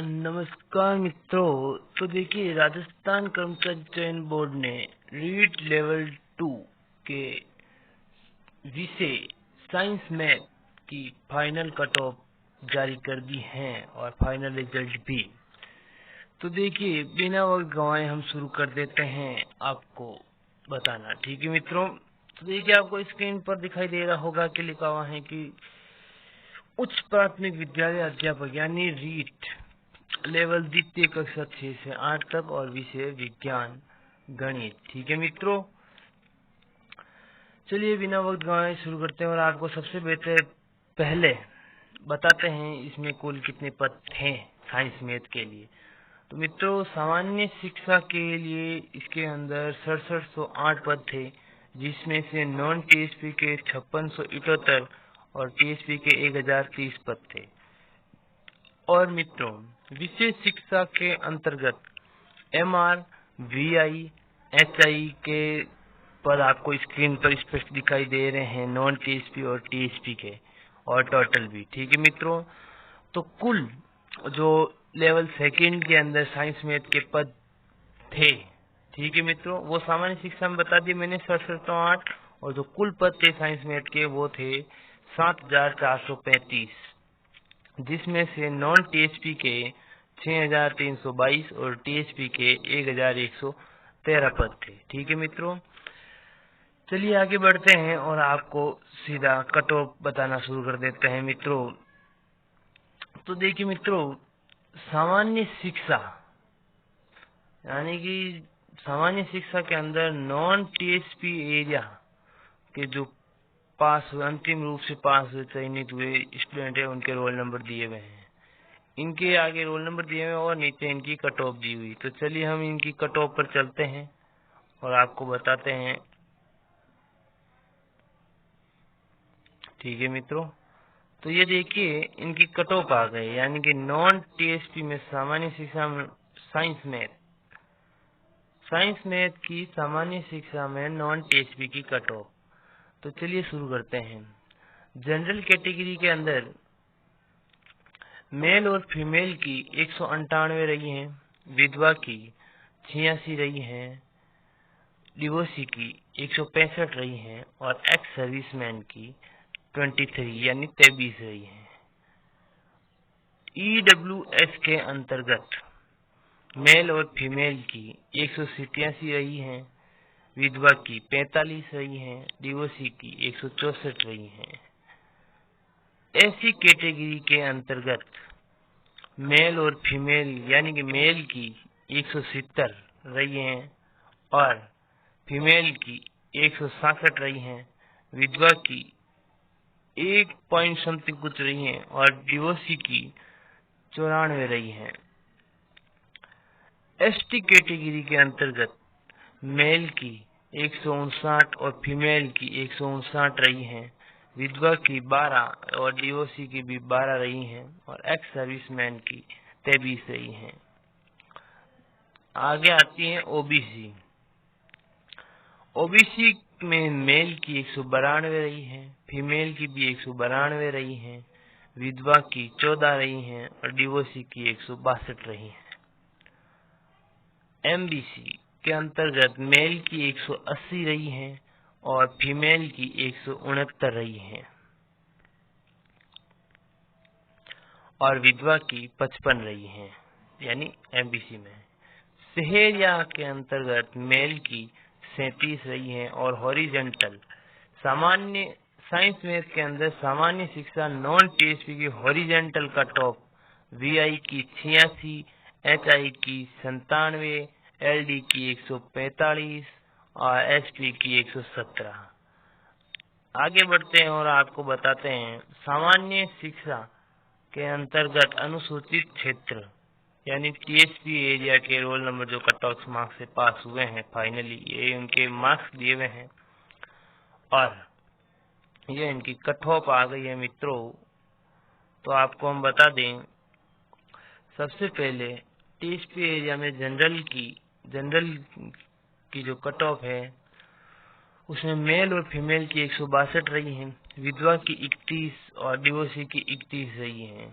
नमस्कार मित्रों। तो देखिए, राजस्थान कर्मचारी चयन बोर्ड ने रीट लेवल 2 के विषय साइंस मैथ की फाइनल कट ऑफ जारी कर दी है और फाइनल रिजल्ट भी। तो देखिए, बिना वक्त गंवाए हम शुरू कर देते हैं आपको बताना। ठीक है मित्रों। तो देखिए, आपको स्क्रीन पर दिखाई दे रहा होगा कि लिखा हुआ है कि उच्च प्राथमिक विद्यालय अध्यापक यानी रीट लेवल द्वितीय कक्षा 6 से 8 तक और विषय विज्ञान गणित। ठीक है मित्रों। चलिए बिना वक्त गंवाए शुरू करते हैं और आपको सबसे बेहतर पहले बताते हैं इसमें कुल कितने पद थे साइंस मैथ के लिए। तो मित्रों, सामान्य शिक्षा के लिए इसके अंदर 6708 पद थे, जिसमें से नॉन टीएसपी के 5678 और टीएसपी के 1030 पद थे। और मित्रों, विशेष शिक्षा के अंतर्गत एमआर, वीआई, एचआई के पद आपको स्क्रीन पर स्पष्ट दिखाई दे रहे हैं, नॉन टीएसपी और टीएसपी के, और टोटल भी। ठीक है मित्रों। तो कुल जो लेवल सेकंड के अंदर साइंस मैथ के पद थे, ठीक है मित्रों, वो सामान्य शिक्षा में बता दिए मैंने 6708, और जो कुल पद थे साइंस मैथ के वो थे 7435, जिसमें से नॉन टीएसपी के 6322 और टीएसपी के 1113 पद थे। ठीक है मित्रों। चलिए आगे बढ़ते हैं और आपको सीधा कट ऑफ बताना शुरू कर देते हैं मित्रों। तो देखिए मित्रों, सामान्य शिक्षा यानी कि सामान्य शिक्षा के अंदर नॉन टीएसपी एरिया के जो पास हुए, अंतिम रूप से पास हुए चयनित हुए स्टूडेंट है, उनके रोल नंबर दिए हुए हैं। इनके आगे रोल नंबर दिए हुए और नीचे इनकी कट ऑफ दी हुई। तो चलिए हम इनकी कट ऑफ पर चलते हैं और आपको बताते हैं। ठीक है मित्रों। तो ये देखिए, इनकी कट ऑफ आ गई, यानी कि नॉन टीएसपी में सामान्य शिक्षा में साइंस मैथ की सामान्य शिक्षा में नॉन टीएसपी की कट ऑफ। तो चलिए शुरू करते हैं। जनरल कैटेगरी के अंदर मेल और फीमेल की 198 रही हैं, विधवा की 86 रही हैं, डिवोर्सी की 165 रही हैं, और एक्स सर्विसमैन की 23 यानी 23 रही हैं। ईडब्ल्यूएस के अंतर्गत मेल और फीमेल की 187 रही हैं, विधवा की 45 रही हैं, डिवोर्सी की 164 रही हैं। ऐसी कैटेगरी के अंतर्गत मेल और फीमेल यानी कि मेल की 170 रही हैं और फीमेल की 167 रही हैं, विधवा की 1 पॉइंट समथिंग कुछ रही हैं, और डिवोर्सी की 94 रही हैं। एसटी कैटेगरी के अंतर्गत मेल की 159 और फीमेल की 159 रही हैं, विधवा की 12 और डिवोर्सी की भी 12 रही हैं, और एक्स सर्विसमैन की 23 रही हैं। आगे आती है ओबीसी। ओबीसी में मेल की 192 रही है, फीमेल की भी 192 रही है, विधवा की 14 रही हैं, और डिवोर्सी की 162 रही हैं। एमबीसी के अंतर्गत मेल की 180 रही हैं और फीमेल की 169 रही हैं, और विधवा की 55 रही हैं, यानी एमबीसी में। सहेरिया के अंतर्गत मेल की 37 रही हैं और हॉरिजेंटल सामान्य साइंस मैथ के अंदर सामान्य शिक्षा नॉन टीएसपी की हॉरिजेंटल कट ऑफ वीआई की 86, एचआई की 97, एलडी की 145 और एसपी की 117। आगे बढ़ते हैं और आपको बताते हैं सामान्य शिक्षा के अंतर्गत अनुसूचित क्षेत्र यानी टीएसपी एरिया के रोल नंबर जो कट ऑफ मार्क्स से पास हुए हैं फाइनली, ये उनके मार्क्स दिए हुए हैं और ये इनकी कट ऑफ आ गई है मित्रों। तो आपको हम बता दें, सबसे पहले टीएसपी एरिया में जनरल की जो कट ऑफ है उसमें मेल और फीमेल की 162 रही हैं, विधवा की 31 और डिवोर्सी की 31 रही हैं।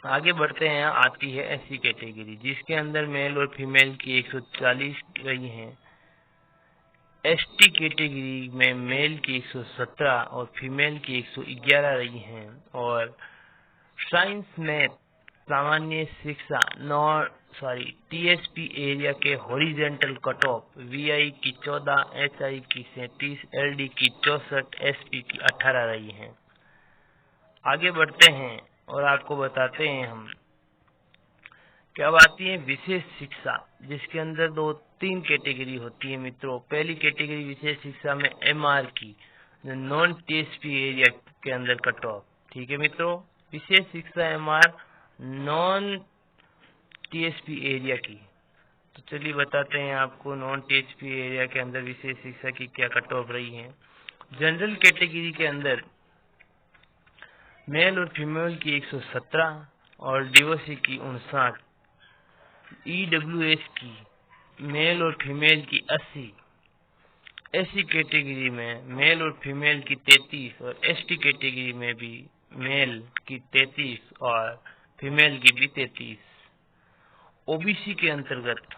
आगे बढ़ते हैं, आती है एससी कैटेगरी जिसके अंदर मेल और फीमेल की 140 रही हैं। एसटी कैटेगरी में मेल की 117 और फीमेल की 111 रही हैं। और साइंस में सामान्य शिक्षा टीएसपी एरिया के हॉरिजॉन्टल कट ऑफ वीआई की 14, एचआई की 37, एलडी की 64, एसपी की 18 रही हैं। आगे बढ़ते हैं और आपको बताते हैं हम कि अब आती है विशेष शिक्षा जिसके अंदर 2-3 कैटेगरी होती है मित्रों। पहली कैटेगरी विशेष शिक्षा में एमआर की, नॉन टीएसपी एरिया के अंदर कट ऑफ। ठीक है मित्रों, विशेष शिक्षा एमआर नॉन टीएसपी एरिया की। तो चलिए बताते हैं आपको नॉन टीएसपी एरिया के अंदर विशेष शिक्षा की क्या कट ऑफ रही है। जनरल कैटेगरी के अंदर मेल और फीमेल की 117 और डीओसी की 59, ईडब्ल्यूएस की मेल और फीमेल की 80, एससी कैटेगरी में मेल और फीमेल की 33 और एसटी कैटेगरी में भी मेल की 33 और फीमेल की भी 33। ओबीसी के अंतर्गत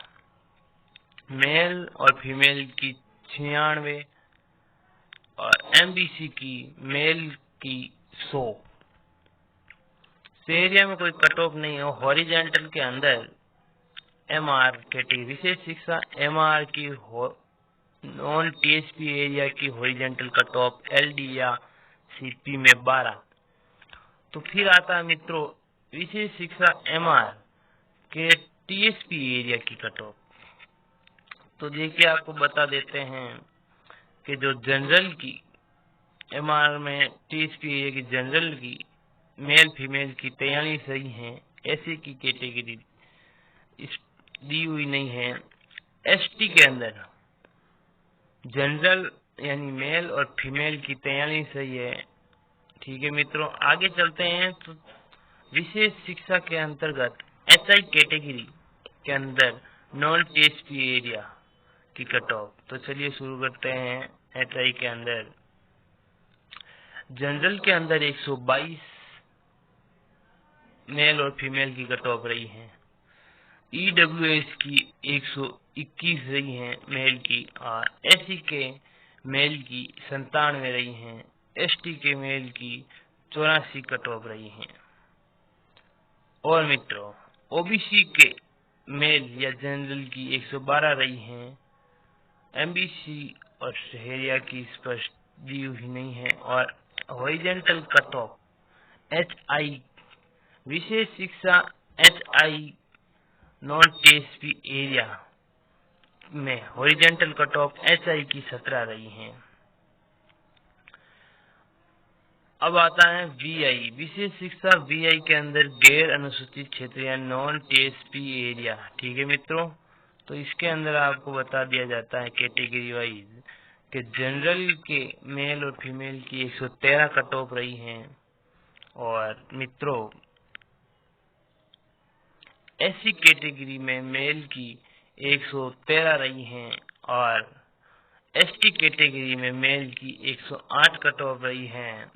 मेल और फीमेल की 96 और एमबीसी की मेल की 100। एरिया में कोई कट ऑफ नहीं है। हॉरिजॉन्टल के अंदर एमआर कैटेगरी विशेष शिक्षा एमआर की नॉन टीएसपी एरिया की हॉरिजॉन्टल कट ऑफ एलडी या सीपी में 12। तो फिर आता है मित्रों विशेष शिक्षा एमआर के टीएसपी एरिया की कट ऑफ। तो देखिए आपको बता देते हैं कि जो जनरल की एमआर में टीएसपी एरिया की जनरल की मेल फीमेल की 43 रही हैं। एससी की कैटेगरी दी हुई नहीं है। एसटी के अंदर जनरल यानी मेल और फीमेल की 43 रही है। ठीक है मित्रों, आगे चलते हैं। तो विशेष शिक्षा के अंतर्गत एचआई कैटेगरी के अंदर नॉन टीएसपी एरिया की कट ऑफ। तो चलिए शुरू करते हैं। एचआई के अंदर जनरल के अंदर 122 मेल और फीमेल की कट ऑफ रही है। ईडब्ल्यूएस की 121 रही है मेल की और एससी के मेल की 97 रही हैं। एसटी के मेल की 84 कट ऑफ रही हैं। और मित्रों ओबीसी के मेल या जनरल की 112 रही हैं। एमबीसी और शहरिया की स्पष्ट दी हुई नहीं है। और हॉरिजॉन्टल कट ऑफ एचआई विशेष शिक्षा एचआई नॉन टीएसपी एरिया में हॉरिजॉन्टल कट ऑफ एचआई की 17 रही हैं। अब आता है वीआई विशेष शिक्षा वीआई के अंदर गैर अनुसूचित क्षेत्र या नॉन टीएसपी एरिया। ठीक है मित्रों, तो इसके अंदर आपको बता दिया जाता है कैटेगरी वाइज कि जनरल के मेल और फीमेल की 113 कट ऑफ रही हैं। और मित्रों एससी कैटेगरी में मेल की 113 रही हैं और एसटी कैटेगरी में मेल की 108 कट ऑफ रही हैं।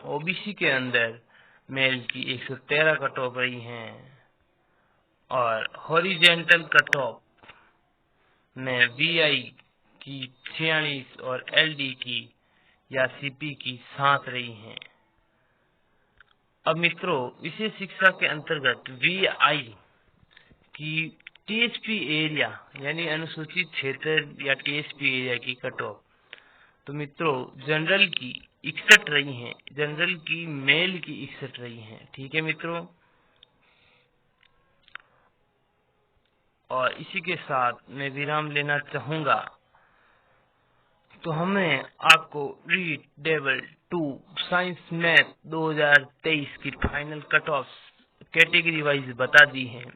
ओबीसी के अंदर मेल की 113 कट ऑफ रही हैं। और हॉरिजॉन्टल कट ऑफ में वीआई की 46 और एलडी की या सीपी की 7 रही हैं। अब मित्रों विशेष शिक्षा के अंतर्गत वीआई की टीएसपी एरिया यानी अनुसूचित क्षेत्र या टीएसपी एरिया की कट ऑफ। तो मित्रों जनरल की 61 रही हैं। जनरल की मेल की 61 रही हैं। ठीक है मित्रों, और इसी के साथ मैं विराम लेना चाहूंगा। तो हमें आपको रीड टेबल 2 साइंस मैथ 2023 की final cut off category wise बता दी हैं।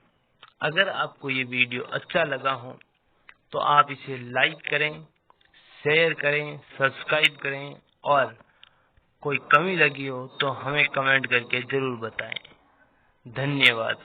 अगर आपको ये वीडियो अच्छा लगा हो तो आप इसे लाइक करें, शेयर करें, सब्सक्राइब करें और कोई कमी लगी हो तो हमें कमेंट करके जरूर बताएं। धन्यवाद।